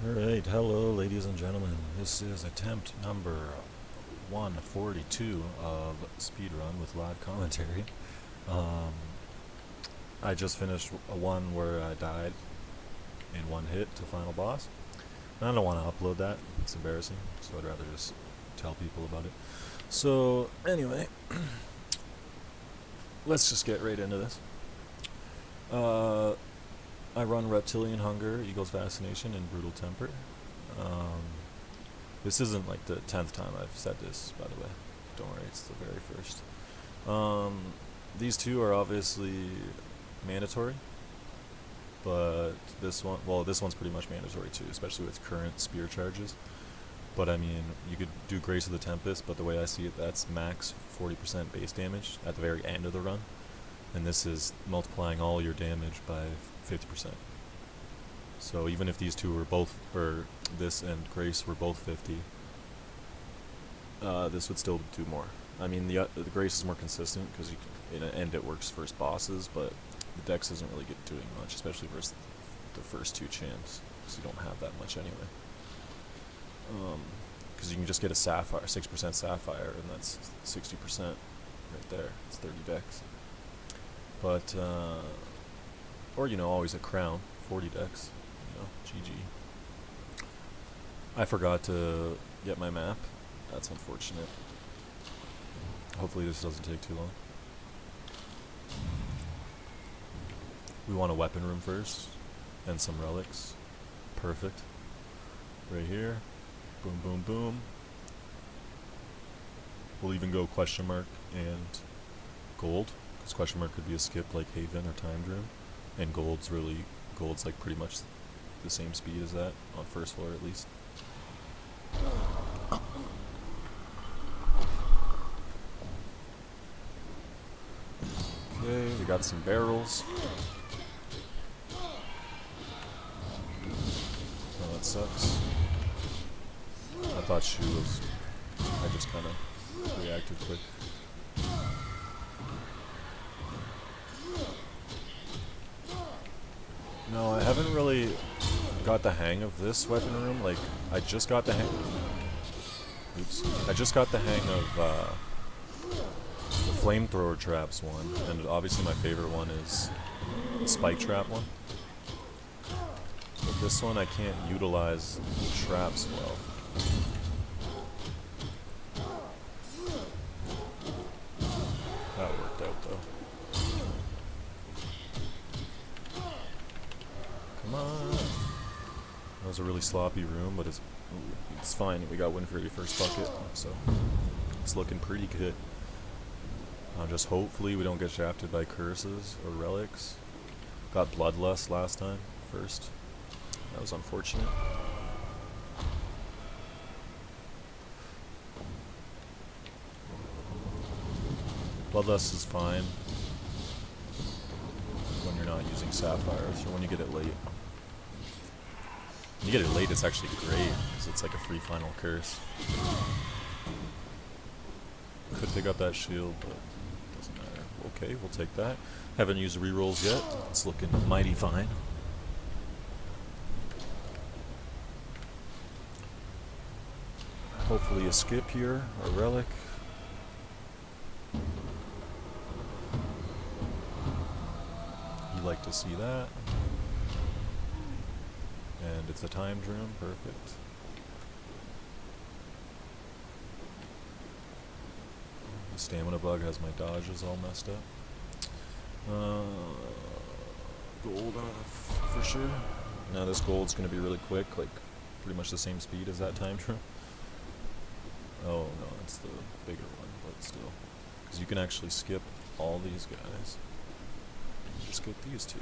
Alright, hello ladies and gentlemen. This is attempt number 142 of Speedrun with live commentary. I just finished a one where I died in one hit to final boss. And I don't want to upload that, it's embarrassing, so I'd rather just tell people about it. So, anyway, let's just get right into this. I run Reptilian Hunger, Eagle's Fascination, and Brutal Temper. This isn't like the 10th time I've said this, by the way. Don't worry, it's the very first. These two are obviously mandatory, but this one, well, this one's pretty much mandatory too, especially with current spear charges. But I mean, you could do Grace of the Tempest, but the way I see it, that's max 40% base damage at the very end of the run. And this is multiplying all your damage by 50%. So even if these two were both, or this and Grace were both 50, this would still do more. I mean, the Grace is more consistent because you can, and it works versus bosses, but the Dex isn't really doing much, especially versus the first two champs, because you don't have that much anyway. Because you can just get a Sapphire, 6% Sapphire, and that's 60% right there. It's 30 Dex. But, or, you know, always a Crown, 40 Dex, you know, GG. I forgot to get my map. That's unfortunate. Hopefully this doesn't take too long. We want a weapon room first, and some relics. Perfect. Right here. Boom, boom, boom. We'll even go question mark and gold. Because question mark could be a skip like Haven or Timed Room. And gold's like pretty much the same speed as that, on first floor at least. Okay, we got some barrels. Oh, that sucks. I thought she was... I just kind of reacted quick. No, I haven't really got the hang of this weapon room. Like, I just got the hang... Oops. I just got the hang of, the flamethrower traps one, and obviously my favorite one is the spike trap one. But this one I can't utilize the traps well. That worked out though. Come on. That was a really sloppy room, but it's fine. We got win for your first bucket, so it's looking pretty good. Just hopefully we don't get shafted by curses or relics. Got bloodlust last time, first. That was unfortunate. Bloodlust is fine when you're not using sapphires, or when you get it late. When you get it late, it's actually great, because it's like a free final curse. Could pick up that shield, but doesn't matter. Okay, we'll take that. Haven't used rerolls yet. It's looking mighty fine. Hopefully a skip here, a relic. You like to see that. And it's a timed room, perfect. The stamina bug has my dodges all messed up. Gold for sure. Now this gold's gonna be really quick, like pretty much the same speed as that timed room. Oh no, it's the bigger one, but still. Because you can actually skip all these guys. Just get these two.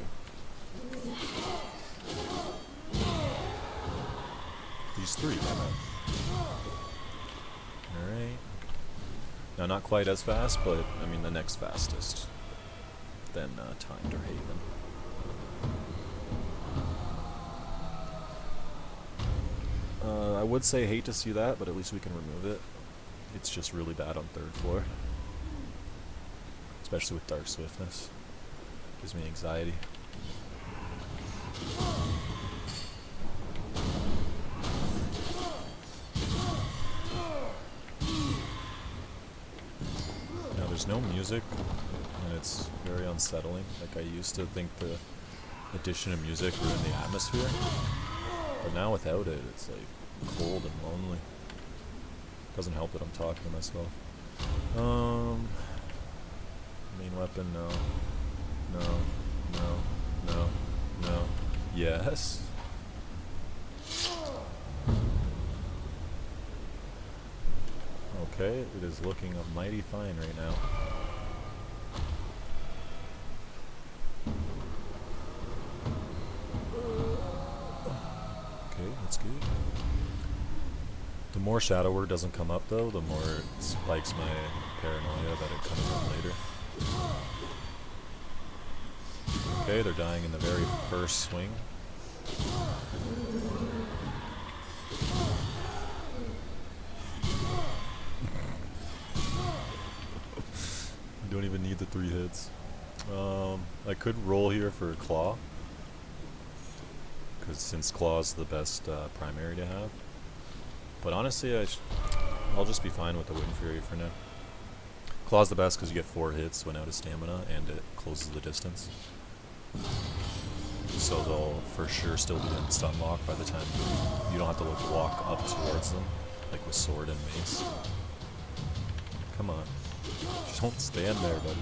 These three, alright. Now not quite as fast, but I mean the next fastest. Then Timed or Haven. I would say hate to see that, but at least we can remove it. It's just really bad on third floor. Especially with Dark Swiftness. Gives me anxiety. there's no music, and it's very unsettling. Like, I used to think the addition of music ruined the atmosphere, but now without it, it's like cold and lonely. Doesn't help that I'm talking to myself. Main weapon, no. No, no, no, no. Yes. Okay, it is looking mighty fine right now. Okay, that's good. The more shadow work doesn't come up though, the more it spikes my paranoia that it comes up later. Okay, they're dying in the very first swing. You don't even need the 3 hits. I could roll here for a claw, because since claw is the best primary to have. But honestly, I'll just be fine with the Wind Fury for now. Claw's the best because you get 4 hits when out of stamina, and it closes the distance. So they'll for sure still be in stun lock by the time you don't have to walk up towards them, like with sword and mace. Come on. Just don't stand there, buddy.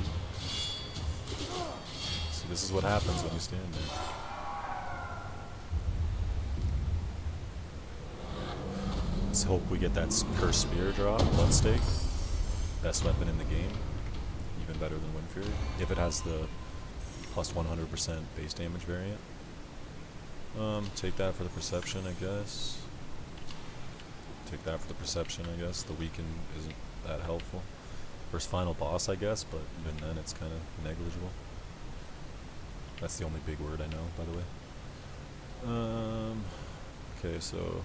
See, this is what happens when you stand there. Let's hope we get that cursed spear drop, Bloodstake. Best weapon in the game. Even better than Wind Fury. If it has the plus 100% base damage variant. Take that for the perception, I guess. Take that for the perception, I guess. The weaken isn't that helpful. First final boss, I guess, but even then it's kind of negligible. That's the only big word I know, by the way. Okay, so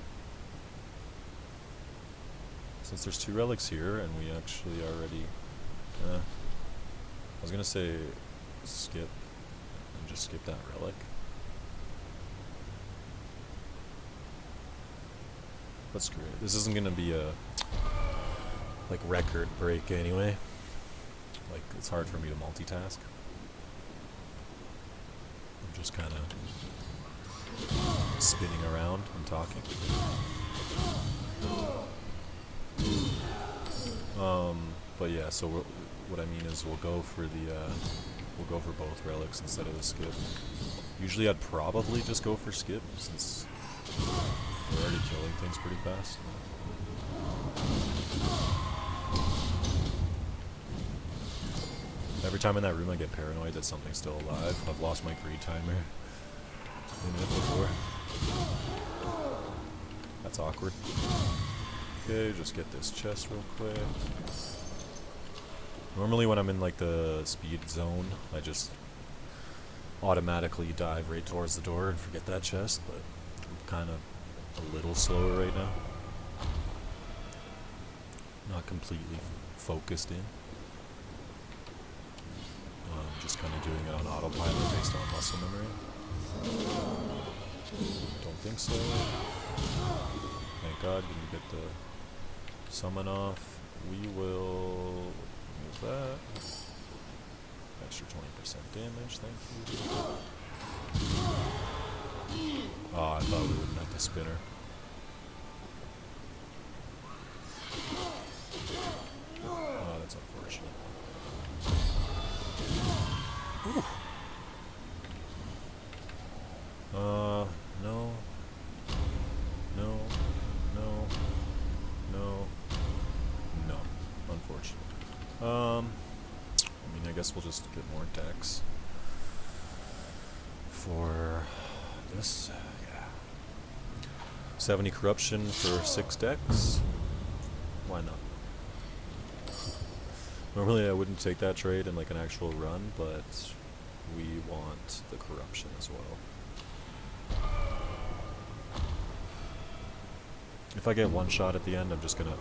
since there's 2 relics here, and we actually already, I was gonna say skip, and just skip that relic. But screw it. This isn't gonna be a like record break anyway. Like, it's hard for me to multitask. I'm just kind of spinning around and talking. But yeah, so what I mean is we'll go for both relics instead of the skip. Usually I'd probably just go for skip since we're already killing things pretty fast. Every time in that room I get paranoid that something's still alive. I've lost my greed timer in it before. That's awkward. Okay, just get this chest real quick. Normally when I'm in like the speed zone, I just automatically dive right towards the door and forget that chest, but I'm kind of a little slower right now. Not completely focused in. Just kind of doing it on autopilot based on muscle memory. Don't think so. Thank God, didn't get the summon off. We will move that. Extra 20% damage, thank you. Oh, I thought we wouldn't have the spinner. Oh, that's unfortunate. Ooh. No. No. No. No. No. Unfortunate. I mean, I guess we'll just get more decks for this. Yeah. 70 corruption for 6 decks. Why not? Normally I wouldn't take that trade in like an actual run, but we want the corruption as well. If I get one shot at the end, I'm just gonna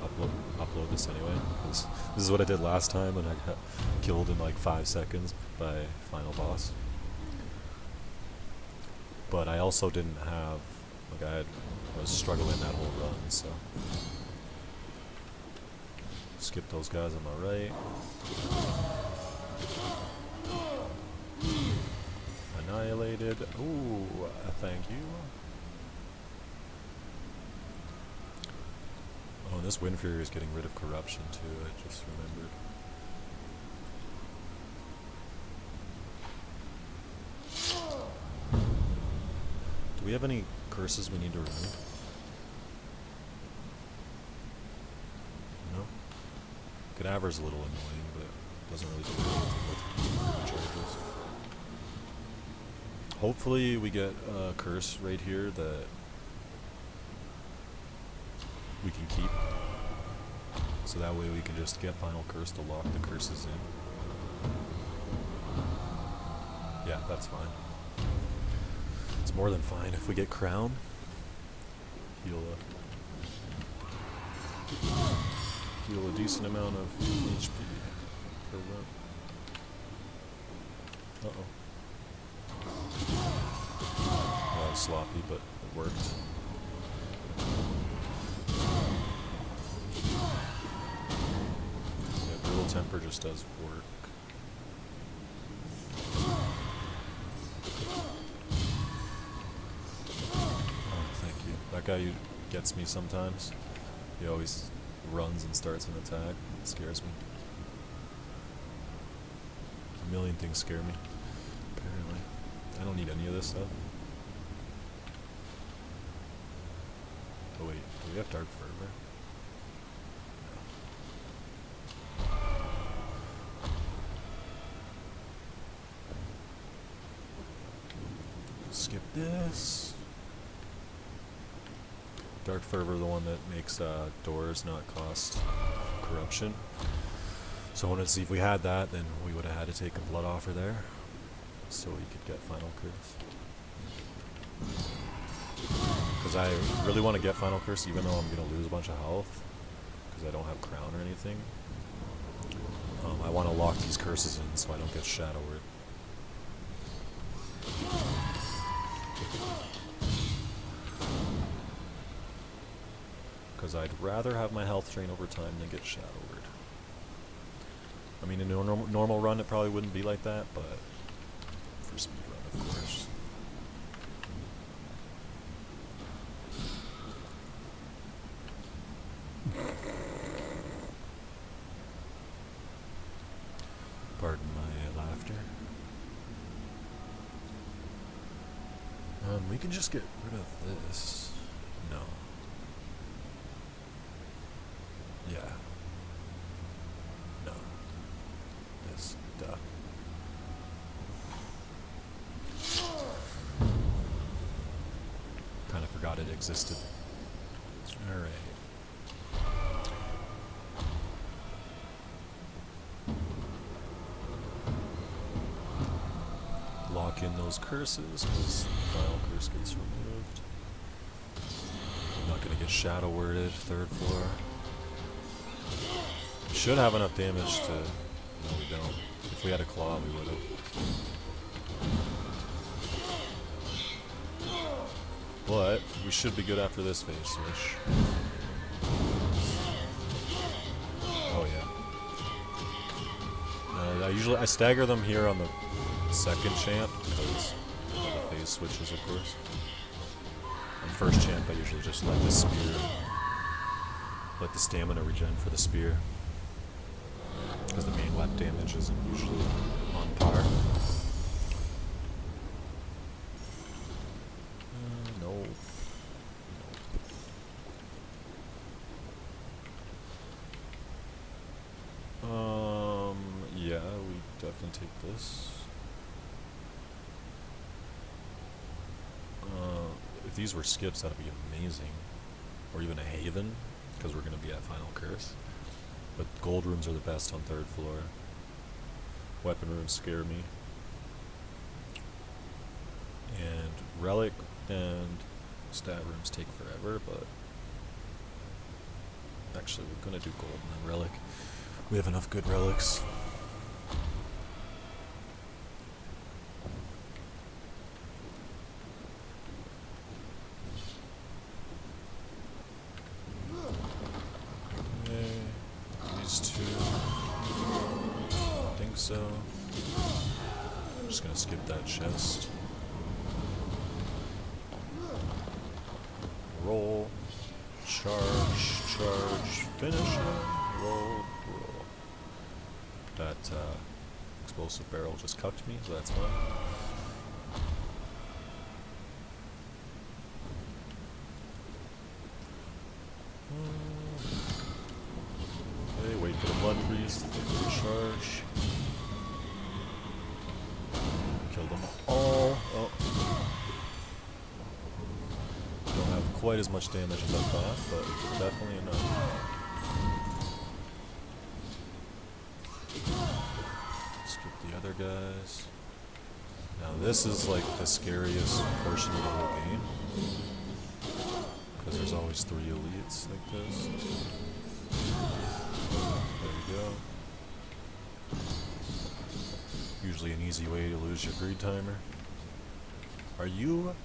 upload this anyway, because this is what I did last time, and I got killed in like 5 seconds by final boss. But I also didn't have, like I was struggling that whole run, so. Skip those guys on my right. Annihilated. Ooh, thank you. Oh, and this Wind Fury is getting rid of corruption too, I just remembered. Do we have any curses we need to remove? No? Cadaver's a little annoying, but doesn't really do anything with charges. Hopefully we get a curse right here that we can keep. So that way we can just get final curse to lock the curses in. Yeah, that's fine. It's more than fine if we get crown. Heal a decent amount of HP per run. That was sloppy, but it worked. Yeah, Brutal Temper just does work. That guy gets me sometimes. He always runs and starts an attack. It scares me. A million things scare me, apparently. I don't need any of this stuff. Oh wait, do we have Dark Fervor? No. Skip this. Dark Fervor, the one that makes doors not cost corruption. So I wanted to see if we had that, then we would have had to take a blood offer there, so we could get final curse. Because I really want to get final curse, even though I'm going to lose a bunch of health, because I don't have crown or anything. I want to lock these curses in so I don't get Shadow Word. Because I'd rather have my health drain over time than get Shadow Word. I mean, in a normal run it probably wouldn't be like that, but for speedrun, of course. Pardon my laughter. We can just get rid of this. No. Yeah. No. This. Duh. Kind of forgot it existed. Alright. Lock in those curses, because the final curse gets removed. I'm not going to get Shadow Worded, third floor. Should have enough damage to... No, we don't. If we had a claw, we would have. But we should be good after this phase switch. Oh yeah. I stagger them here on the second champ because of the phase switches, of course. On first champ, I usually just let the spear, let the stamina regen for the spear, because the main weapon damage isn't usually on par. No. Yeah, we definitely take this. If these were skips, that'd be amazing. Or even a haven, because we're going to be at final curse. But gold runes are the best on third floor. Weapon runes scare me. And relic and stat rooms take forever, but actually we're going to do gold and then relic. We have enough good relics. so. I'm just gonna skip that chest. Roll, charge, finish it, roll. That explosive barrel just cucked me, so that's fine. Okay, wait for the blood priest, charge. Kill them all. Oh. Don't have quite as much damage as I thought, but definitely enough. Skip the other guys. Now this is like the scariest portion of the whole game. Because there's always 3 elites like this. There we go. Usually an easy way to lose your greed timer. Are you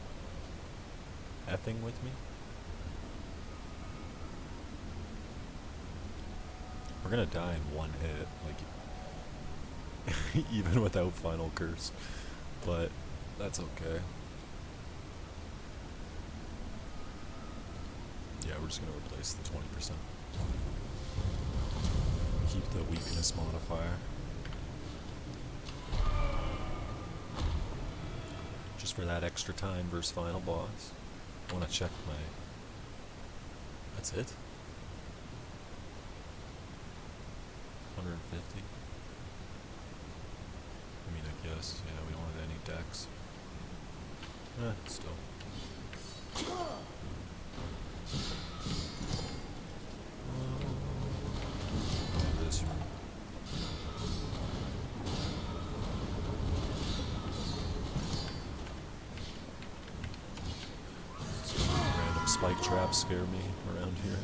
effing with me? We're gonna die in 1 hit, like even without final curse. But that's okay. Yeah, we're just gonna replace the 20%. Keep the weakness modifier. Just for that extra time versus final boss. I wanna check my... That's it? 150? I mean, I guess, yeah, we don't have any decks. Still. This room. Random spike traps scare me around here.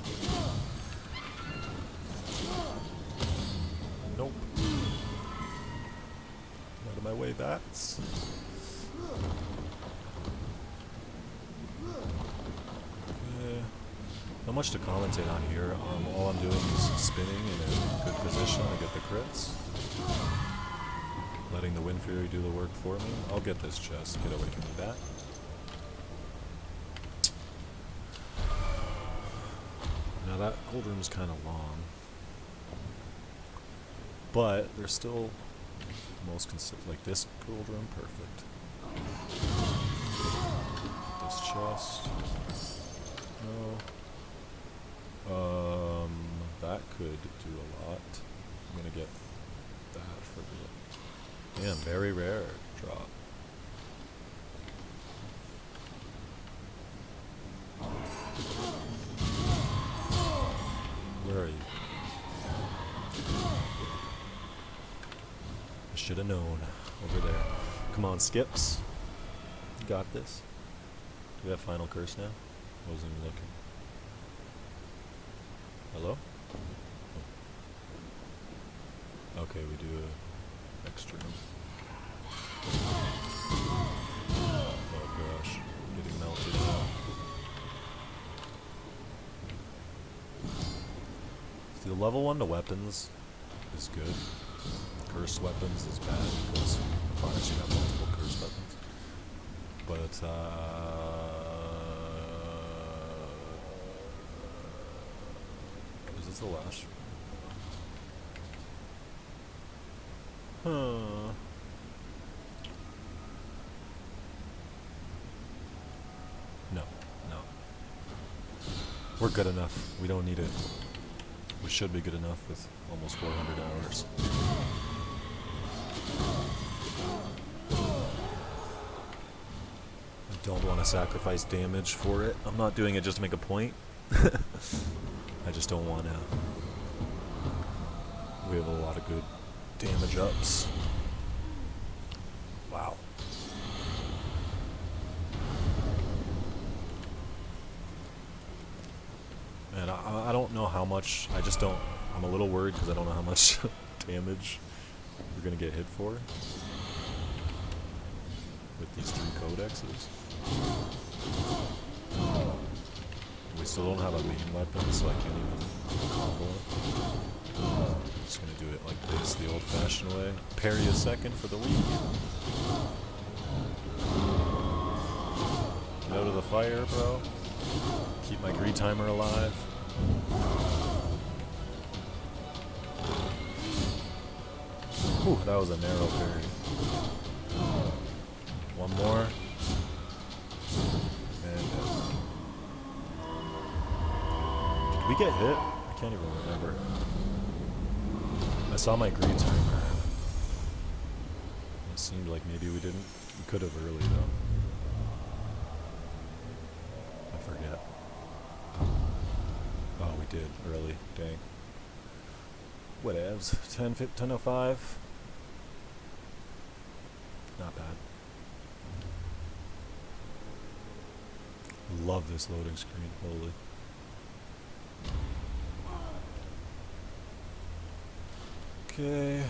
Nope. Out of my way, bats. Not much to commentate on here. All I'm doing is spinning in a good position to get the crits. Letting the Wind Fury do the work for me. I'll get this chest. Get away from me, bat. Now that gold room's kind of long. But there's still the most consistent. Like this gold room, perfect. This chest. No. That could do a lot. I'm gonna get that for the... Damn, very rare drop. Where are you? I should have known. Over there. Come on, skips. You got this. Do we have final curse now? I wasn't even looking. Hello? Oh. Okay, we do a extra. Oh gosh, getting melted now. See, the level 1 to weapons is good. Cursed weapons is bad because unless you have multiple cursed weapons. But is this the last? Huh. No. We're good enough. We don't need it. We should be good enough with almost 400 hours. I don't want to sacrifice damage for it. I'm not doing it just to make a point. I just don't want to. We have a lot of good damage ups. Wow. And I don't know how much, I just don't, I'm a little worried because I don't know how much damage we're going to get hit for with these 3 codexes. We still don't have a main weapon, so I can't even combo it. Just gonna do it like this, the old-fashioned way. Parry a second for the lead. Get out of the fire, bro. Keep my greed timer alive. Whew, that was a narrow parry. One more. And did we get hit? I can't even remember. I saw my greed timer. It seemed like maybe we didn't. We could have early though. I forget. Oh, we did early. Dang. Whatevs. 10:05. Not bad. Love this loading screen. Holy. Okay.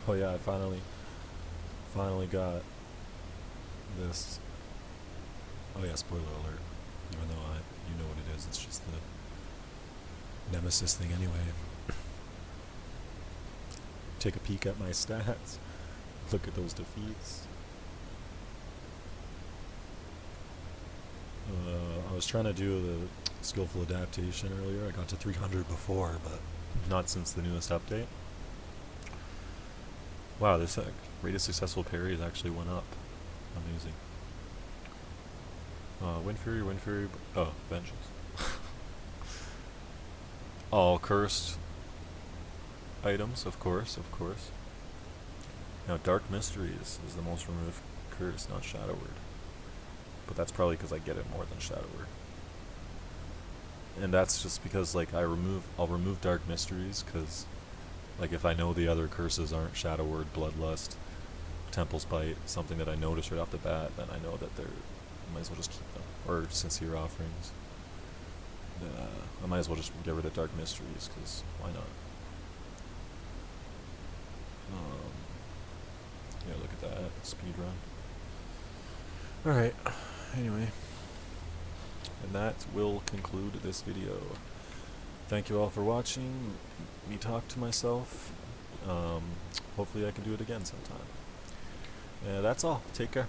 Oh yeah, I finally got this. Oh yeah, spoiler alert. Even though you know what it is, it's just the Nemesis thing anyway. Take a peek at my stats. Look at those defeats. I was trying to do the skillful adaptation earlier. I got to 300 before, but not since the newest update. Wow, this rate of successful parries actually went up. Amazing. Wind Fury, oh, Vengeance. All cursed items, of course. Now, Dark Mysteries is the most removed curse, not Shadow Word. But that's probably because I get it more than Shadow Word. And that's just because, like, I'll remove Dark Mysteries, because, like, if I know the other curses aren't Shadow Word, Bloodlust, Temple's Bite, something that I notice right off the bat, then I know that I might as well just keep them. Or Sincere Offerings. I might as well just get rid of Dark Mysteries, because why not? Yeah, look at that. Speedrun. Alright, anyway. And that will conclude this video. Thank you all for watching me talk to myself. Hopefully I can do it again sometime. That's all. Take care.